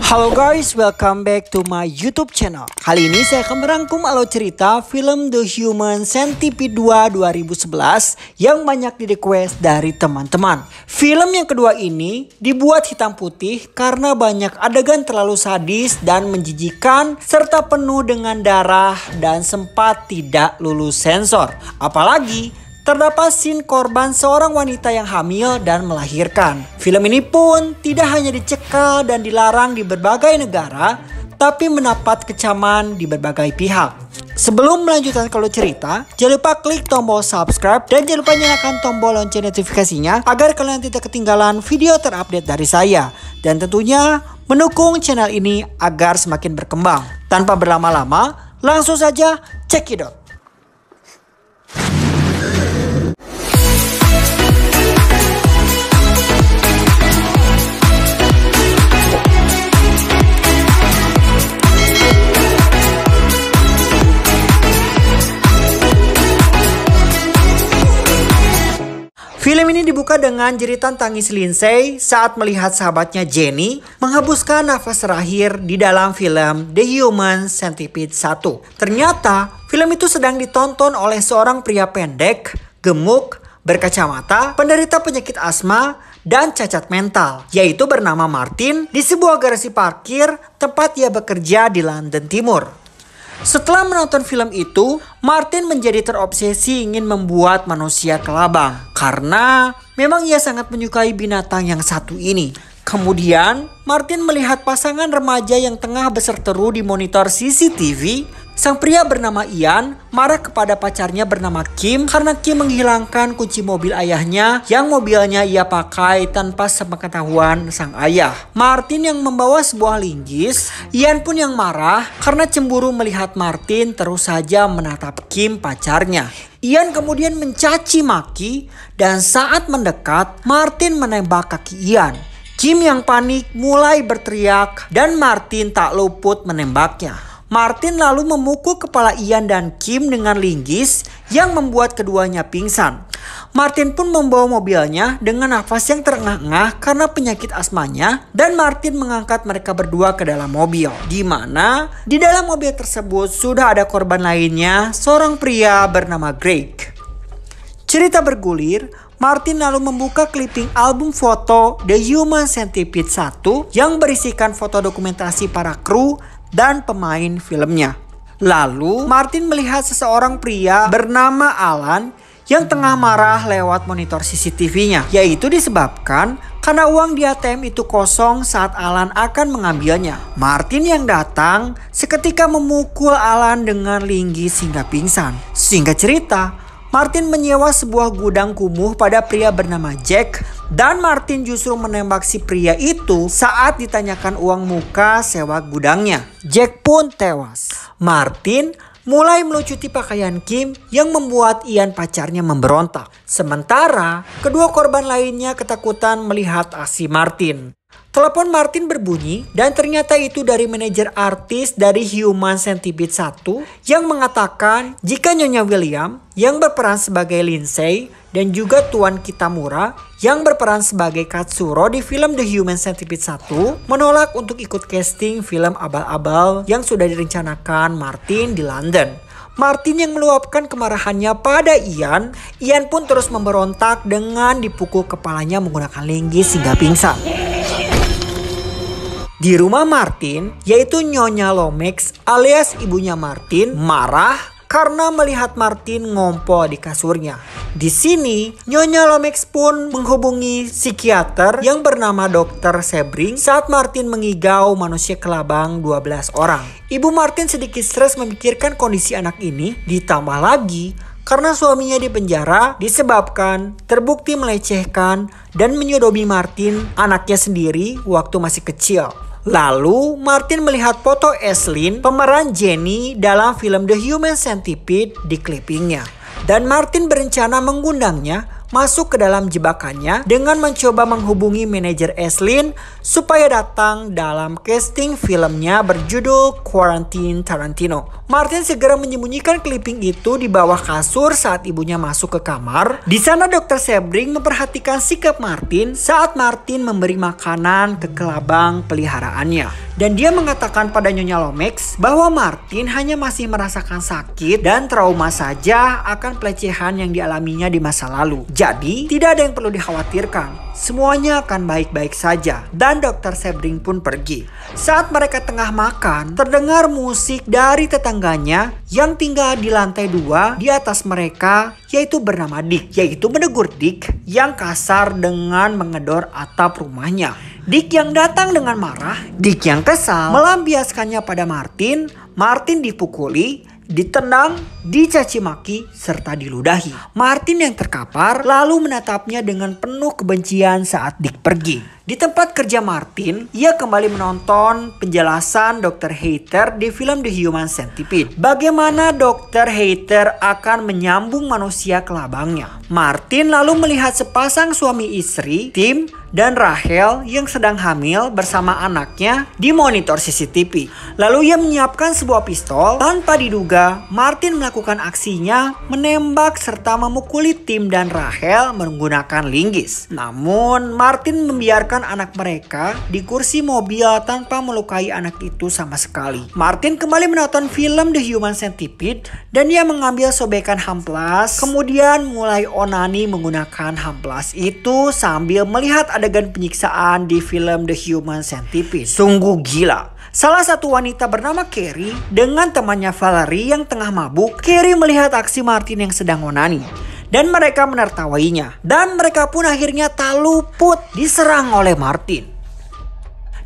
Halo guys, welcome back to my YouTube channel. Kali ini saya akan merangkum alur cerita film The Human Centipede 2 2011 yang banyak di request dari teman-teman. Film yang kedua ini dibuat hitam putih karena banyak adegan terlalu sadis dan menjijikan serta penuh dengan darah dan sempat tidak lulus sensor. Apalagi terdapat scene korban seorang wanita yang hamil dan melahirkan. Film ini pun tidak hanya dicekal dan dilarang di berbagai negara, tapi mendapat kecaman di berbagai pihak. Sebelum melanjutkan kalau cerita, jangan lupa klik tombol subscribe dan jangan lupa nyalakan tombol lonceng notifikasinya agar kalian tidak ketinggalan video terupdate dari saya. Dan tentunya mendukung channel ini agar semakin berkembang. Tanpa berlama-lama, langsung saja check it out. Film ini dibuka dengan jeritan tangis Lindsay saat melihat sahabatnya Jenny menghembuskan nafas terakhir di dalam film The Human Centipede 1. Ternyata film itu sedang ditonton oleh seorang pria pendek, gemuk, berkacamata, penderita penyakit asma, dan cacat mental, yaitu bernama Martin di sebuah garasi parkir tempat ia bekerja di London Timur. Setelah menonton film itu, Martin menjadi terobsesi ingin membuat manusia kelabang karena memang ia sangat menyukai binatang yang satu ini. Kemudian, Martin melihat pasangan remaja yang tengah berseteru di monitor CCTV. Sang pria bernama Ian marah kepada pacarnya bernama Kim karena Kim menghilangkan kunci mobil ayahnya yang mobilnya ia pakai tanpa sepengetahuan sang ayah. Martin yang membawa sebuah linggis, Ian pun yang marah karena cemburu melihat Martin terus saja menatap Kim pacarnya. Ian kemudian mencaci maki dan saat mendekat, Martin menembak kaki Ian. Kim yang panik mulai berteriak dan Martin tak luput menembaknya. Martin lalu memukul kepala Ian dan Kim dengan linggis yang membuat keduanya pingsan. Martin pun membawa mobilnya dengan nafas yang terengah-engah karena penyakit asmanya dan Martin mengangkat mereka berdua ke dalam mobil. Di mana di dalam mobil tersebut sudah ada korban lainnya, seorang pria bernama Greg. Cerita bergulir, Martin lalu membuka clipping album foto The Human Centipede 1 yang berisikan foto dokumentasi para kru dan pemain filmnya. Lalu Martin melihat seseorang pria bernama Alan yang tengah marah lewat monitor CCTV-nya, yaitu disebabkan karena uang di ATM itu kosong saat Alan akan mengambilnya. Martin yang datang seketika memukul Alan dengan linggis hingga pingsan. Singkat cerita, Martin menyewa sebuah gudang kumuh pada pria bernama Jack dan Martin justru menembak si pria itu saat ditanyakan uang muka sewa gudangnya. Jack pun tewas. Martin mulai melucuti pakaian Kim yang membuat Ian pacarnya memberontak. Sementara kedua korban lainnya ketakutan melihat aksi Martin. Telepon Martin berbunyi dan ternyata itu dari manajer artis dari Human Centipede 1 yang mengatakan jika Nyonya William yang berperan sebagai Lindsay dan juga Tuan Kitamura yang berperan sebagai Katsuro di film The Human Centipede 1 menolak untuk ikut casting film abal-abal yang sudah direncanakan Martin di London. Martin yang meluapkan kemarahannya pada Ian pun terus memberontak dengan dipukul kepalanya menggunakan linggis hingga pingsan. Di rumah Martin, yaitu Nyonya Lomax alias ibunya Martin, marah karena melihat Martin ngompol di kasurnya. Di sini, Nyonya Lomax pun menghubungi psikiater yang bernama Dr. Sebring saat Martin mengigau manusia kelabang 12 orang. Ibu Martin sedikit stres memikirkan kondisi anak ini, ditambah lagi karena suaminya dipenjara disebabkan terbukti melecehkan dan menyodomi Martin, anaknya sendiri, waktu masih kecil. Lalu Martin melihat foto Aislinn, pemeran Jenny dalam film The Human Centipede di clippingnya. Dan Martin berencana mengundangnya masuk ke dalam jebakannya dengan mencoba menghubungi manajer Aislinn supaya datang dalam casting filmnya berjudul Quentin Tarantino. Martin segera menyembunyikan clipping itu di bawah kasur saat ibunya masuk ke kamar. Di sana Dr. Sebring memperhatikan sikap Martin saat Martin memberi makanan ke kelabang peliharaannya. Dan dia mengatakan pada Nyonya Lomax bahwa Martin hanya masih merasakan sakit dan trauma saja akan pelecehan yang dialaminya di masa lalu. Jadi tidak ada yang perlu dikhawatirkan. Semuanya akan baik-baik saja. Dan Dr. Sebring pun pergi. Saat mereka tengah makan, terdengar musik dari tetangganya yang tinggal di lantai 2 di atas mereka, yaitu bernama Dick. Yaitu menegur Dick yang kasar dengan mengedor atap rumahnya. Dick yang datang dengan marah, Dick yang kesal melampiaskannya pada Martin. Martin dipukuli, ditendang, dicaci maki, serta diludahi. Martin yang terkapar lalu menatapnya dengan penuh kebencian saat Dick pergi. Di tempat kerja Martin, ia kembali menonton penjelasan Dr. Hayter di film The Human Centipede. Bagaimana Dr. Hayter akan menyambung manusia ke labangnya. Martin lalu melihat sepasang suami istri, Tim dan Rachel yang sedang hamil bersama anaknya di monitor CCTV. Lalu ia menyiapkan sebuah pistol. Tanpa diduga, Martin melakukan aksinya menembak serta memukuli Tim dan Rachel menggunakan linggis. Namun Martin membiarkan anak mereka di kursi mobil tanpa melukai anak itu sama sekali. Martin kembali menonton film The Human Centipede dan dia mengambil sobekan hamplas, kemudian mulai onani menggunakan hamplas itu sambil melihat adegan penyiksaan di film The Human Centipede. Sungguh gila. Salah satu wanita bernama Carrie dengan temannya Valerie yang tengah mabuk. Carrie melihat aksi Martin yang sedang onani dan mereka menertawainya. Dan mereka pun akhirnya tak luput diserang oleh Martin.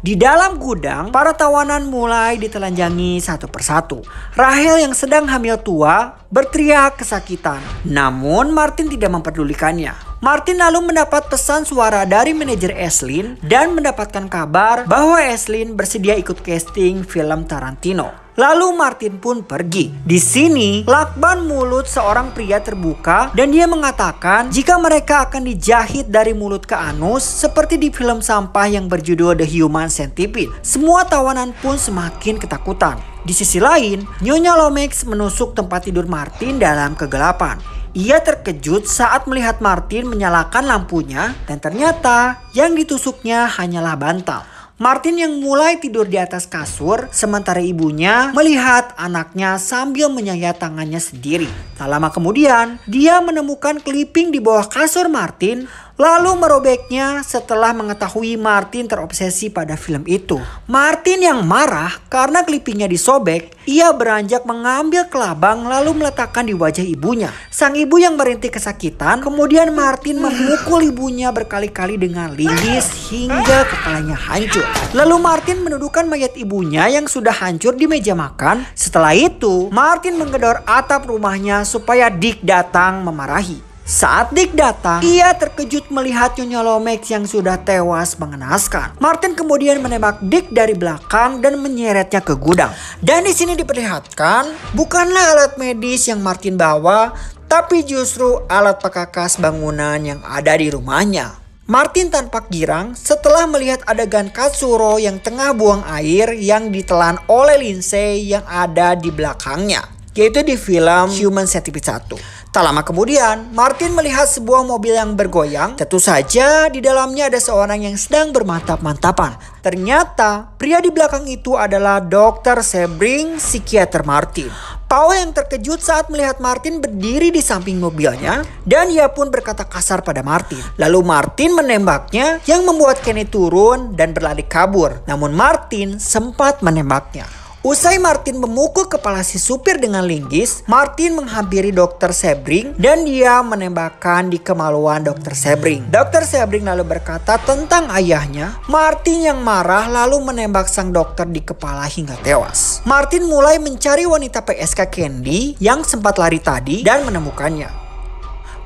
Di dalam gudang, para tawanan mulai ditelanjangi satu persatu. Rachel yang sedang hamil tua berteriak kesakitan. Namun Martin tidak memperdulikannya. Martin lalu mendapat pesan suara dari manajer Aislinn dan mendapatkan kabar bahwa Aislinn bersedia ikut casting film Tarantino. Lalu Martin pun pergi. Di sini, lakban mulut seorang pria terbuka dan dia mengatakan jika mereka akan dijahit dari mulut ke anus seperti di film sampah yang berjudul The Human Centipede. Semua tawanan pun semakin ketakutan. Di sisi lain, Nyonya Lomax menusuk tempat tidur Martin dalam kegelapan. Ia terkejut saat melihat Martin menyalakan lampunya dan ternyata yang ditusuknya hanyalah bantal. Martin yang mulai tidur di atas kasur, sementara ibunya melihat anaknya sambil menyayat tangannya sendiri. Tak lama kemudian, dia menemukan clipping di bawah kasur Martin, lalu merobeknya setelah mengetahui Martin terobsesi pada film itu. Martin yang marah karena clippingnya disobek, ia beranjak mengambil kelabang lalu meletakkan di wajah ibunya. Sang ibu yang merintih kesakitan, kemudian Martin memukul ibunya berkali-kali dengan linggis hingga kepalanya hancur. Lalu Martin menundukkan mayat ibunya yang sudah hancur di meja makan. Setelah itu, Martin menggedor atap rumahnya supaya Dick datang memarahi. Saat Dick datang, ia terkejut melihat Nyonya Lomax yang sudah tewas mengenaskan. Martin kemudian menembak Dick dari belakang dan menyeretnya ke gudang. Dan di sini diperlihatkan bukanlah alat medis yang Martin bawa, tapi justru alat pekakas bangunan yang ada di rumahnya. Martin tampak girang setelah melihat adegan Katsuro yang tengah buang air yang ditelan oleh Lindsay yang ada di belakangnya, yaitu di film Human Centipede 1. Tak lama kemudian, Martin melihat sebuah mobil yang bergoyang. Tentu saja di dalamnya ada seorang yang sedang bermantap-mantapan. Ternyata pria di belakang itu adalah Dr. Sebring, psikiater Martin. Paul yang terkejut saat melihat Martin berdiri di samping mobilnya dan ia pun berkata kasar pada Martin. Lalu Martin menembaknya yang membuat Kenny turun dan berlari kabur. Namun Martin sempat menembaknya. Usai Martin memukul kepala si supir dengan linggis, Martin menghampiri Dr. Sebring dan dia menembakkan di kemaluan Dr. Sebring. Dr. Sebring lalu berkata tentang ayahnya. Martin yang marah lalu menembak sang dokter di kepala hingga tewas. Martin mulai mencari wanita PSK Candy yang sempat lari tadi dan menemukannya.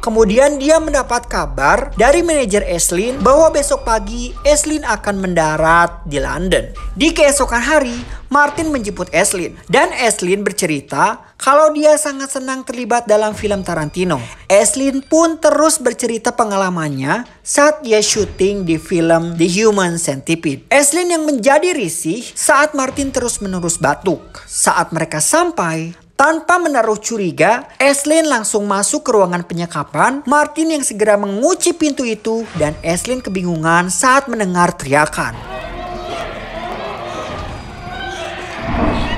Kemudian dia mendapat kabar dari manajer Aislinn bahwa besok pagi Aislinn akan mendarat di London. Di keesokan hari, Martin menjemput Aislinn dan Aislinn bercerita kalau dia sangat senang terlibat dalam film Tarantino. Aislinn pun terus bercerita pengalamannya saat dia syuting di film The Human Centipede. Aislinn yang menjadi risih saat Martin terus-menerus batuk. Saat mereka sampai, tanpa menaruh curiga, Aislinn langsung masuk ke ruangan penyekapan. Martin yang segera mengunci pintu itu dan Aislinn kebingungan saat mendengar teriakan.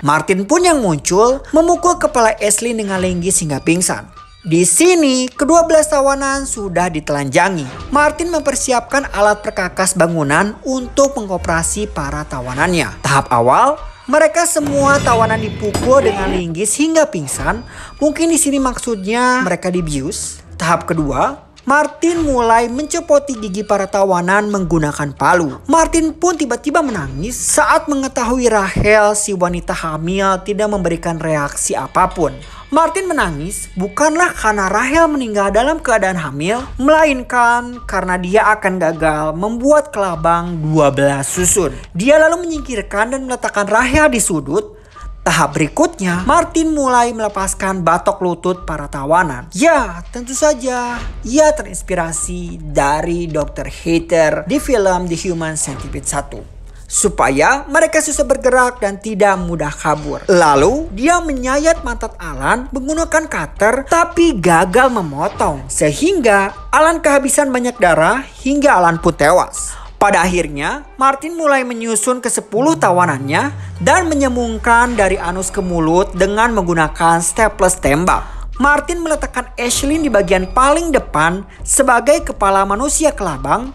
Martin pun yang muncul memukul kepala Aislinn dengan linggis hingga pingsan. Di sini, kedua belas tawanan sudah ditelanjangi. Martin mempersiapkan alat perkakas bangunan untuk mengoperasi para tawanannya. Tahap awal, mereka semua tawanan dipukul dengan linggis hingga pingsan. Mungkin di sini maksudnya mereka dibius. Tahap kedua, Martin mulai mencopoti gigi para tawanan menggunakan palu. Martin pun tiba-tiba menangis saat mengetahui Rachel, si wanita hamil, tidak memberikan reaksi apapun. Martin menangis bukanlah karena Rachel meninggal dalam keadaan hamil, melainkan karena dia akan gagal membuat kelabang 12 susun. Dia lalu menyingkirkan dan meletakkan Rachel di sudut. Tahap berikutnya, Martin mulai melepaskan batok lutut para tawanan. Ya, tentu saja ia terinspirasi dari Dr. Hater di film The Human Centipede 1. Supaya mereka susah bergerak dan tidak mudah kabur. Lalu, dia menyayat pantat Alan menggunakan cutter tapi gagal memotong. Sehingga Alan kehabisan banyak darah hingga Alan pun tewas. Pada akhirnya, Martin mulai menyusun ke 10 tawanannya dan menyambungkan dari anus ke mulut dengan menggunakan staples tembak. Martin meletakkan Aislinn di bagian paling depan sebagai kepala manusia kelabang.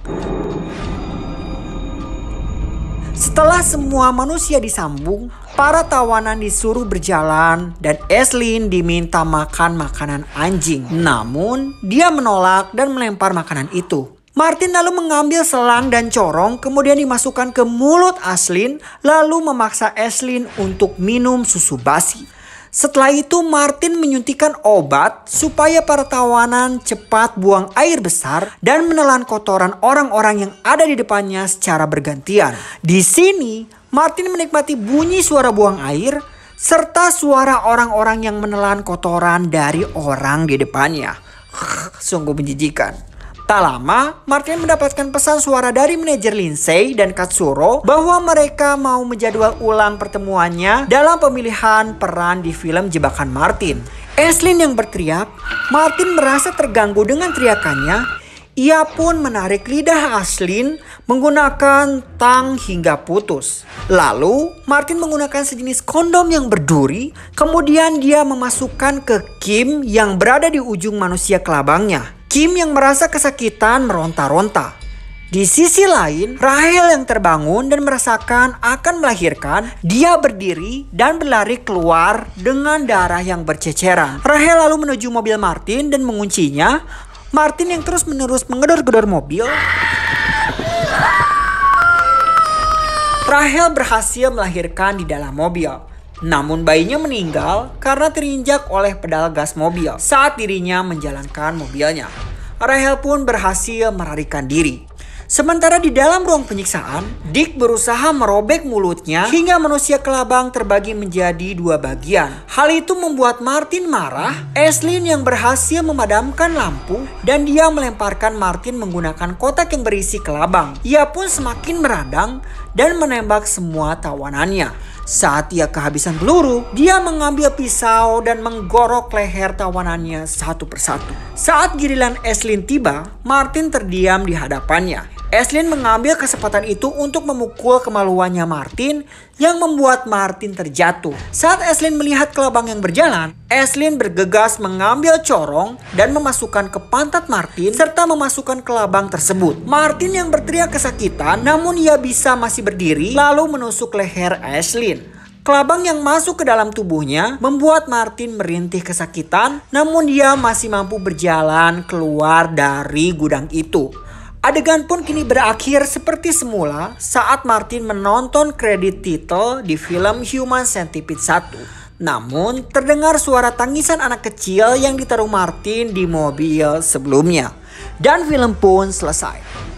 Setelah semua manusia disambung, para tawanan disuruh berjalan dan Aislinn diminta makan makanan anjing. Namun, dia menolak dan melempar makanan itu. Martin lalu mengambil selang dan corong kemudian dimasukkan ke mulut Aislinn lalu memaksa Aislinn untuk minum susu basi. Setelah itu Martin menyuntikkan obat supaya para tawanan cepat buang air besar dan menelan kotoran orang-orang yang ada di depannya secara bergantian. Di sini Martin menikmati bunyi suara buang air serta suara orang-orang yang menelan kotoran dari orang di depannya. Sungguh menjijikan. Tak lama, Martin mendapatkan pesan suara dari manajer Lindsay dan Katsuro bahwa mereka mau menjadwal ulang pertemuannya dalam pemilihan peran di film Jebakan Martin. Aislinn yang berteriak, Martin merasa terganggu dengan teriakannya. Ia pun menarik lidah Aislinn menggunakan tang hingga putus. Lalu, Martin menggunakan sejenis kondom yang berduri, kemudian dia memasukkan ke Kim yang berada di ujung manusia kelabangnya. Kim yang merasa kesakitan meronta-ronta. Di sisi lain, Rachel yang terbangun dan merasakan akan melahirkan, dia berdiri dan berlari keluar dengan darah yang berceceran. Rachel lalu menuju mobil Martin dan menguncinya. Martin yang terus-menerus menggedor-gedor mobil. Rachel berhasil melahirkan di dalam mobil. Namun bayinya meninggal karena terinjak oleh pedal gas mobil saat dirinya menjalankan mobilnya. Rachel pun berhasil melarikan diri. Sementara di dalam ruang penyiksaan, Dick berusaha merobek mulutnya hingga manusia kelabang terbagi menjadi 2 bagian. Hal itu membuat Martin marah. Aislinn yang berhasil memadamkan lampu dan dia melemparkan Martin menggunakan kotak yang berisi kelabang. Ia pun semakin meradang dan menembak semua tawanannya. Saat ia kehabisan peluru, dia mengambil pisau dan menggorok leher tawanannya satu persatu. Saat giliran Aislinn tiba, Martin terdiam di hadapannya. Aislinn mengambil kesempatan itu untuk memukul kemaluannya Martin yang membuat Martin terjatuh. Saat Aislinn melihat kelabang yang berjalan, Aislinn bergegas mengambil corong dan memasukkan ke pantat Martin serta memasukkan kelabang tersebut. Martin yang berteriak kesakitan namun ia bisa masih berdiri lalu menusuk leher Aislinn. Kelabang yang masuk ke dalam tubuhnya membuat Martin merintih kesakitan namun dia masih mampu berjalan keluar dari gudang itu. Adegan pun kini berakhir seperti semula saat Martin menonton kredit titel di film Human Centipede 1. Namun terdengar suara tangisan anak kecil yang ditaruh Martin di mobil sebelumnya. Dan film pun selesai.